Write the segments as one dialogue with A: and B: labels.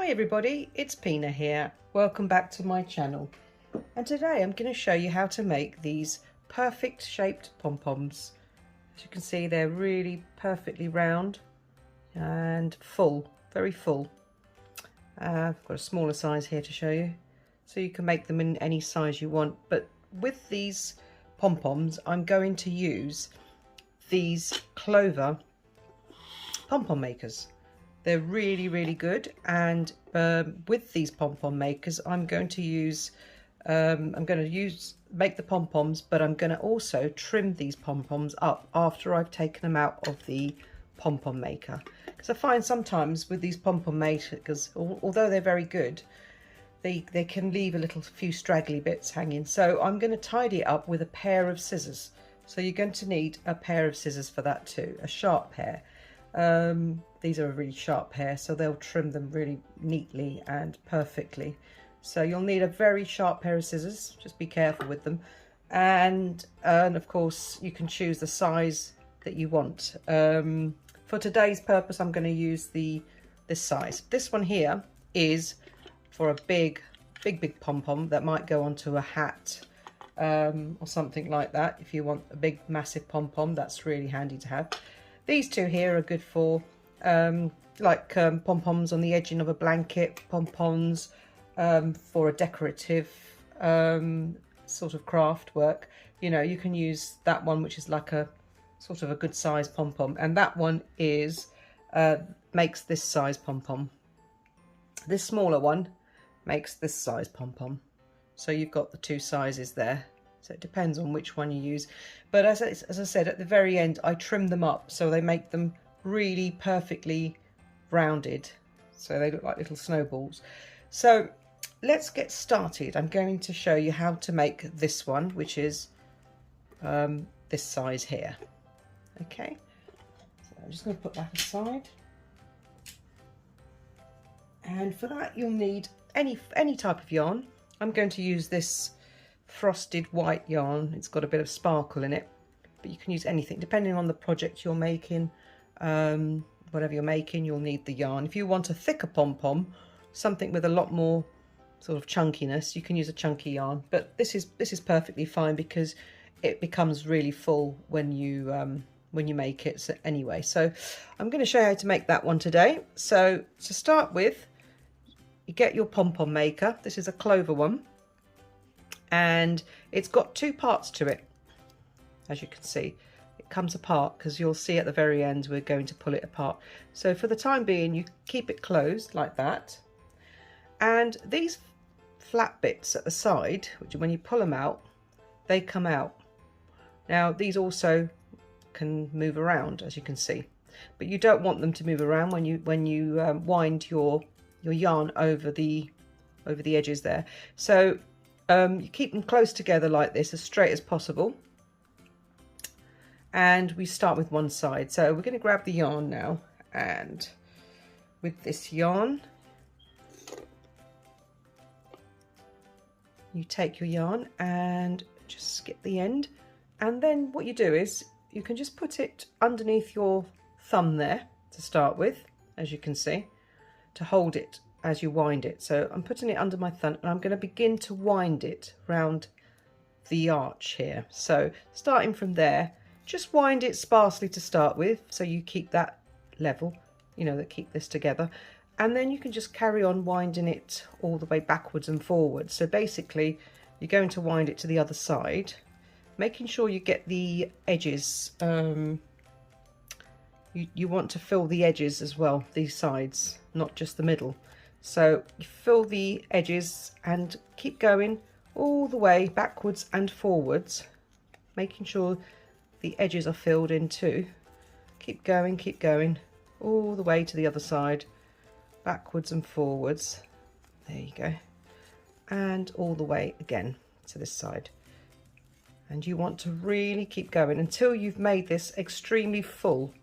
A: Hi everybody, it's Pina here. Welcome back to my channel. And today I'm going to show you how to make these perfect shaped pom-poms. As you can see, they're really perfectly round and full, very full. I've got a smaller size here to show you. So you can make them in any size you want. But with these pom-poms, I'm going to use these Clover pom-pom makers. They're really good, and with these pom-pom makers I'm going to make the pom-poms, but I'm going to also trim these pom-poms up after I've taken them out of the pom-pom maker, because I find sometimes with these pom-pom makers, although they're very good, they can leave a few straggly bits hanging. So I'm going to tidy it up with a pair of scissors. So you're going to need a pair of scissors for that too, a sharp pair. These are a really sharp pair, so they'll trim them really neatly and perfectly. So you'll need a very sharp pair of scissors, just be careful with them. And of course you can choose the size that you want. For today's purpose I'm going to use this size. This one here is for a big pom-pom that might go onto a hat or something like that. If you want a big massive pom-pom, that's really handy to have. These two here are good for pom-poms on the edging of a blanket, pom-poms for a decorative sort of craft work. You know, you can use that one, which is like a sort of a good size pom-pom, and that one is makes this size pom-pom. This smaller one makes this size pom-pom. So you've got the two sizes there. So it depends on which one you use. But as I said, at the very end, I trim them up so they make them really perfectly rounded. So they look like little snowballs. So let's get started. I'm going to show you how to make this one, which is this size here. Okay, so I'm just going to put that aside. And for that, you'll need any type of yarn. I'm going to use this frosted white yarn. It's got a bit of sparkle in it, but you can use anything depending on the project you're making. Whatever you're making, you'll need the yarn. If you want a thicker pom-pom, something with a lot more sort of chunkiness, you can use a chunky yarn, but this is perfectly fine because it becomes really full when you make it. So anyway, so I'm going to show you how to make that one today. So to start with, you get your pom-pom maker. This is a Clover one, and it's got two parts to it. As you can see, it comes apart because you'll see at the very end we're going to pull it apart. So for the time being, you keep it closed like that, and these flat bits at the side, which when you pull them out, they come out. Now these also can move around, as you can see, but you don't want them to move around when you wind your yarn over the edges there. So you keep them close together like this, as straight as possible. And we start with one side. So we're going to grab the yarn now, and with this yarn, you take your yarn and just skip the end. And then what you do is you can just put it underneath your thumb there to start with, as you can see, to hold it as you wind it. So I'm putting it under my thumb, and I'm going to begin to wind it round the arch here. So starting from there, just wind it sparsely to start with, so you keep that level, you know, that keep this together. And then you can just carry on winding it all the way backwards and forwards. So basically you're going to wind it to the other side, making sure you get the edges. You want to fill the edges as well, these sides, not just the middle. So you fill the edges and keep going all the way backwards and forwards, making sure the edges are filled in too. Keep going all the way to the other side, backwards and forwards. There you go. And all the way again to this side. And you want to really keep going until you've made this extremely full.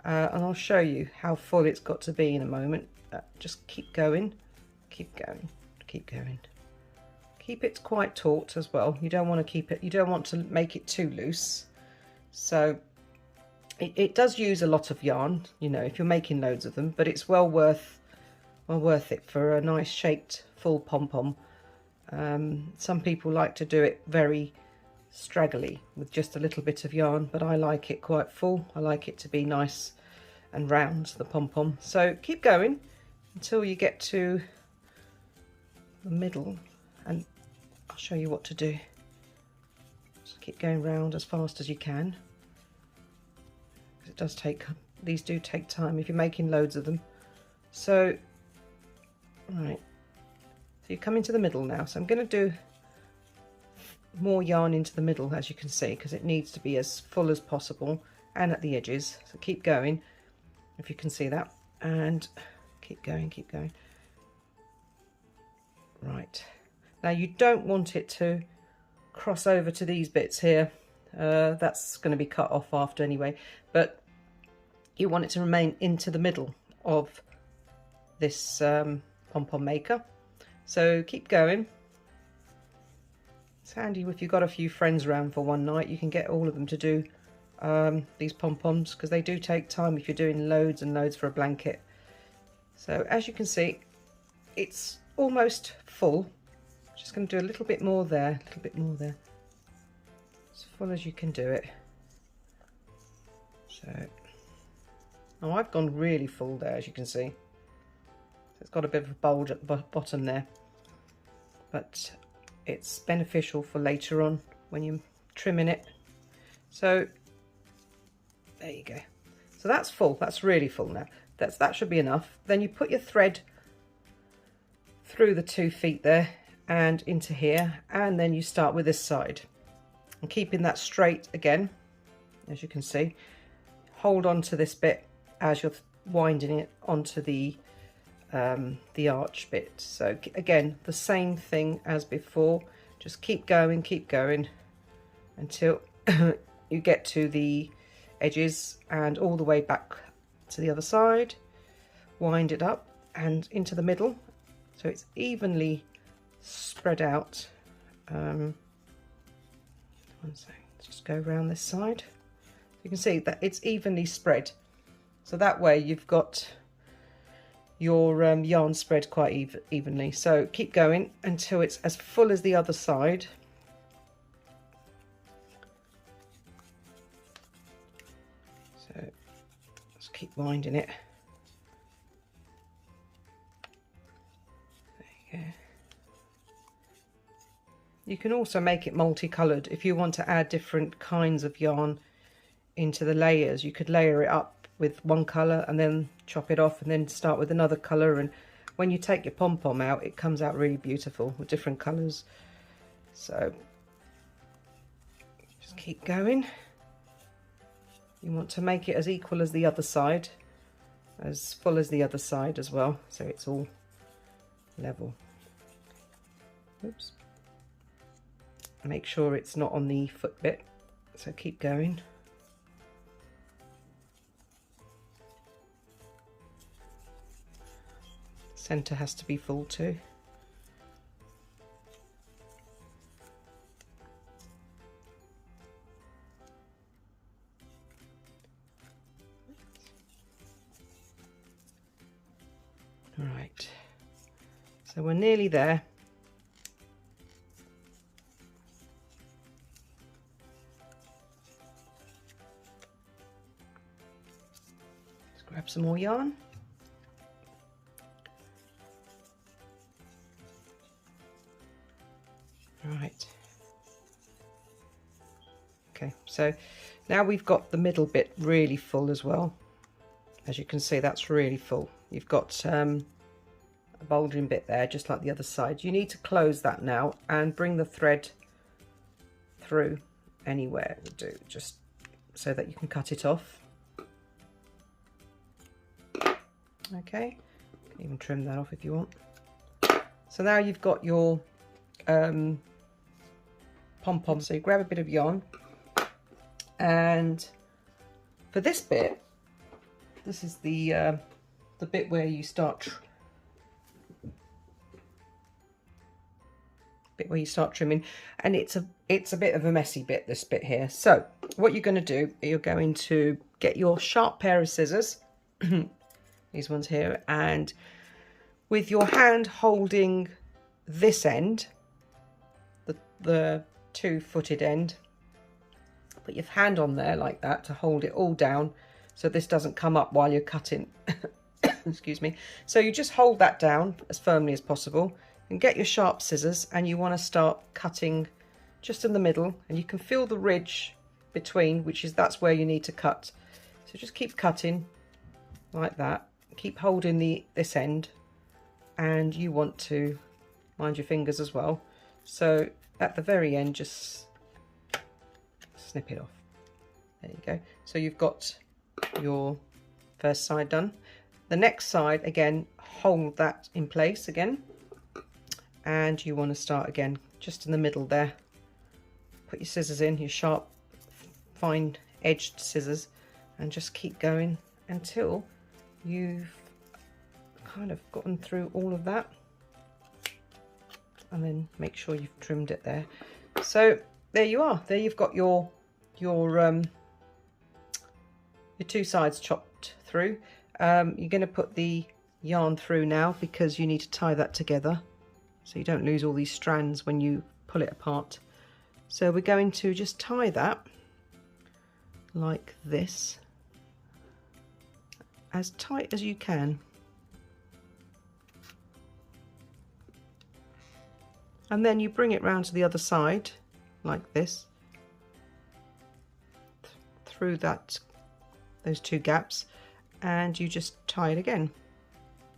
A: And I'll show you how full it's got to be in a moment. Just keep going. Keep it quite taut as well. You don't want to make it too loose. So it does use a lot of yarn, you know, if you're making loads of them, but it's well worth well worth it for a nice shaped full pom-pom. Some people like to do it very straggly with just a little bit of yarn, but I like it quite full. I like it to be nice and round, the pom-pom. So keep going until you get to the middle, and I'll show you what to do. Just keep going round as fast as you can. It does take, these do take time if you're making loads of them. So, right, so you come into the middle now. So I'm going to do more yarn into the middle, as you can see, because it needs to be as full as possible and at the edges. So keep going, if you can see that, and keep going, keep going. Right, now you don't want it to cross over to these bits here. That's going to be cut off after anyway, but you want it to remain into the middle of this pom-pom maker. So keep going. It's handy if you've got a few friends around for one night, you can get all of them to do these pom-poms, because they do take time if you're doing loads and loads for a blanket. So as you can see, it's almost full. Just going to do a little bit more there, a little bit more there, as full as you can do it. So, oh, I've gone really full there, as you can see. So it's got a bit of a bulge at the bottom there, but it's beneficial for later on when you're trimming it. So there you go. So that's full, that's really full now. That should be enough. Then you put your thread through the 2 feet there and into here, and then you start with this side and keeping that straight again, as you can see. Hold on to this bit as you're winding it onto the arch bit. So again, the same thing as before, just keep going until you get to the edges and all the way back to the other side. Wind it up and into the middle so it's evenly spread out. One second, just go around this side. You can see that it's evenly spread, so that way you've got your yarn spread quite evenly. So keep going until it's as full as the other side. So let's keep winding it. There you go. You can also make it multicoloured if you want to add different kinds of yarn into the layers. You could layer it up with one colour and then chop it off and then start with another colour, and when you take your pom-pom out it comes out really beautiful with different colours. So just keep going. You want to make it as equal as the other side, as full as the other side as well, so it's all level. Oops. Make sure it's not on the foot bit, so keep going. Centre has to be full too. All right, so we're nearly there. Let's grab some more yarn. Right, okay, so now we've got the middle bit really full as well. As you can see, that's really full. You've got a bulging bit there, just like the other side. You need to close that now and bring the thread through anywhere it will do, just so that you can cut it off. Okay, you can even trim that off if you want. So now you've got your pom-pom. So you grab a bit of yarn, and for this bit, this is the bit where you start trimming, and it's a bit of a messy bit, this bit here. So what you're going to do, you're going to get your sharp pair of scissors, these ones here, and with your hand holding this end, the two-footed end, put your hand on there like that to hold it all down so this doesn't come up while you're cutting. Excuse me. So you just hold that down as firmly as possible and get your sharp scissors, and you want to start cutting just in the middle, and you can feel the ridge between, that's where you need to cut. So just keep cutting like that, keep holding this end, and you want to mind your fingers as well. So at the very end, just snip it off. There you go. So you've got your first side done. The next side, again, hold that in place again, and you want to start again just in the middle there. Put your scissors in, your sharp, fine edged scissors, and just keep going until you've kind of gotten through all of that, and then make sure you've trimmed it there. So there you are. There you've got your two sides chopped through. You're going to put the yarn through now because you need to tie that together so you don't lose all these strands when you pull it apart. So we're going to just tie that like this, as tight as you can. And then you bring it round to the other side like this, through those two gaps, and you just tie it again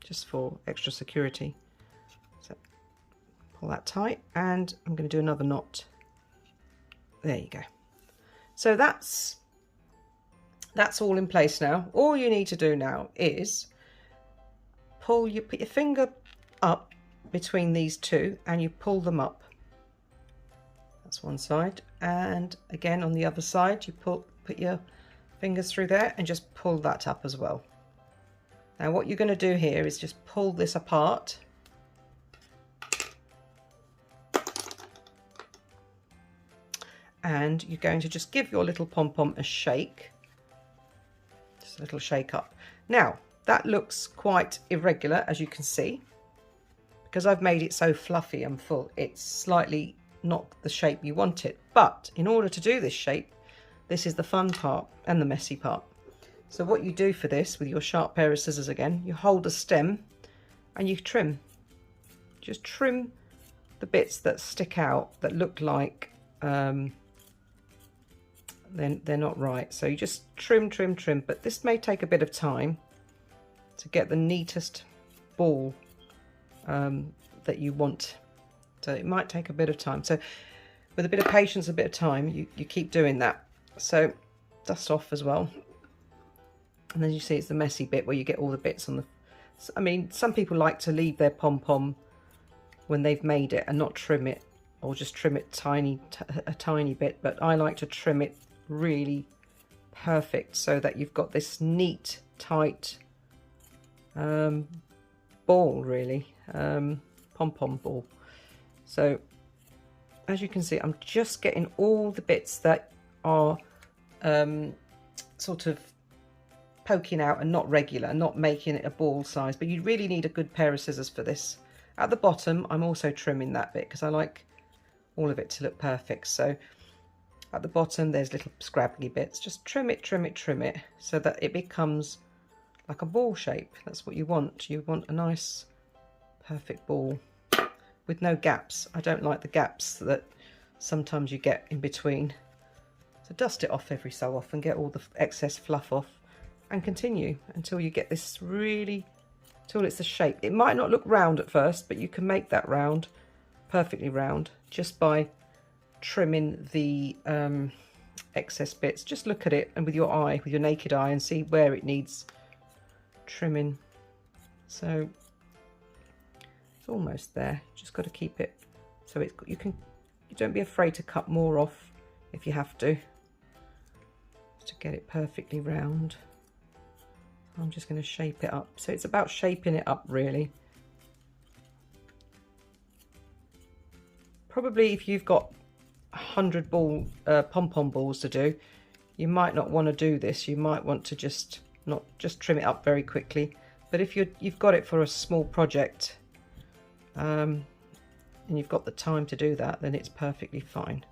A: just for extra security. So pull that tight, and I'm going to do another knot. There you go. So that's all in place now. All you need to do now is put your finger up between these two and you pull them up. That's one side, and again on the other side you put your fingers through there and just pull that up as well. Now what you're going to do here is just pull this apart, and you're going to just give your little pom-pom a shake, just a little shake up. Now that looks quite irregular, as you can see, because I've made it so fluffy and full. It's slightly not the shape you want it, but in order to do this shape, this is the fun part and the messy part. So what you do for this with your sharp pair of scissors, again, you hold the stem and you trim. Just trim the bits that stick out, that look like they're not right. So you just trim, but this may take a bit of time to get the neatest ball that you want. So it might take a bit of time. So with a bit of patience, a bit of time, you keep doing that. So dust off as well. And then you see it's the messy bit where you get all the bits on the... I mean, some people like to leave their pom-pom when they've made it and not trim it, or just trim it a tiny bit, but I like to trim it really perfect so that you've got this neat, tight ball, really, pom-pom ball. So as you can see, I'm just getting all the bits that are sort of poking out and not regular, not making it a ball size, but you really need a good pair of scissors for this. At the bottom, I'm also trimming that bit because I like all of it to look perfect. So at the bottom, there's little scraggly bits. Just trim it so that it becomes like a ball shape. That's what you want. You want a nice, perfect ball with no gaps. I don't like the gaps that sometimes you get in between. So dust it off every so often, get all the excess fluff off, and continue until you get this really, till it's a shape. It might not look round at first, but you can make that round, perfectly round, just by trimming the excess bits. Just look at it and with your eye, with your naked eye, and see where it needs trimming. So it's almost there. Just got to keep it so it's, you don't be afraid to cut more off if you have to get it perfectly round. I'm just going to shape it up. So it's about shaping it up, really. Probably if you've got 100 pom-pom balls to do, you might not want to do this. You might want to just trim it up very quickly But if you've got it for a small project, and you've got the time to do that, then it's perfectly fine.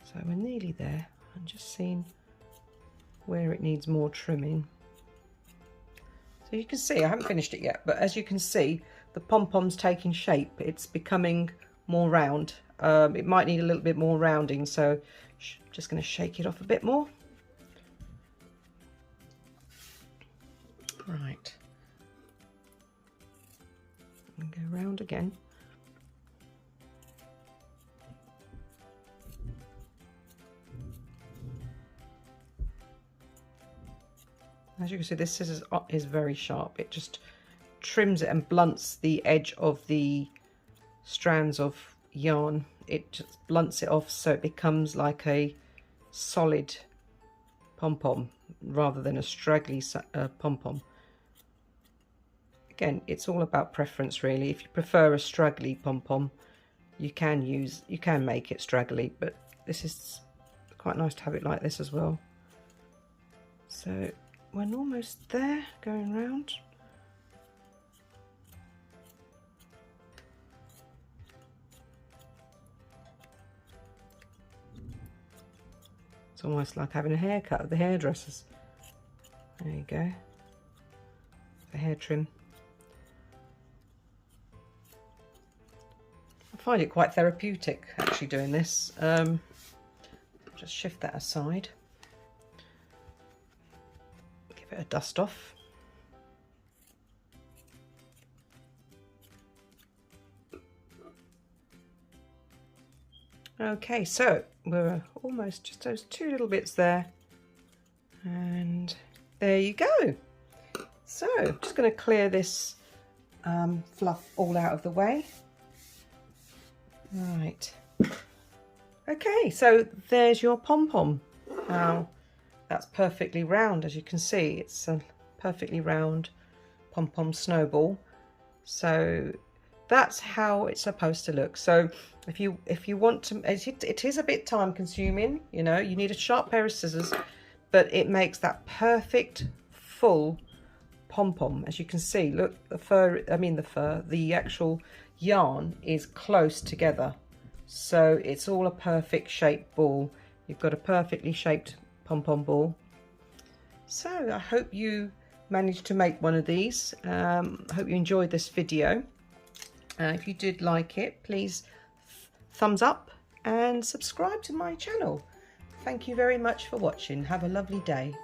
A: So we're nearly there. I'm just seeing where it needs more trimming. So you can see, I haven't finished it yet, but as you can see, the pom-pom's taking shape. It's becoming more round. It might need a little bit more rounding, so just going to shake it off a bit more. Right. And go round again. As you can see, this scissors is very sharp. It just trims it and blunts the edge of the strands of yarn. It just blunts it off so it becomes like a solid pom-pom rather than a straggly pom-pom. Again, it's all about preference really. If you prefer a straggly pom-pom, you can make it straggly, but this is quite nice to have it like this as well. So we're almost there, going round. It's almost like having a haircut of the hairdressers. There you go. The hair trim. I find it quite therapeutic actually doing this. Just shift that aside. Give it a dust off. Okay, so we're almost just those two little bits there, and there you go. So just going to clear this fluff all out of the way. Right. Okay, so there's your pom-pom. Now that's perfectly round, as you can see. It's a perfectly round pom-pom snowball. So that's how it's supposed to look. So if you want to, it is a bit time consuming, you know, you need a sharp pair of scissors, but it makes that perfect full pom-pom. As you can see, look, the actual yarn is close together, so it's all a perfect shaped ball. You've got a perfectly shaped pom-pom ball. So I hope you managed to make one of these. I hope you enjoyed this video. If you did like it, please thumbs up and subscribe to my channel. Thank you very much for watching. Have a lovely day.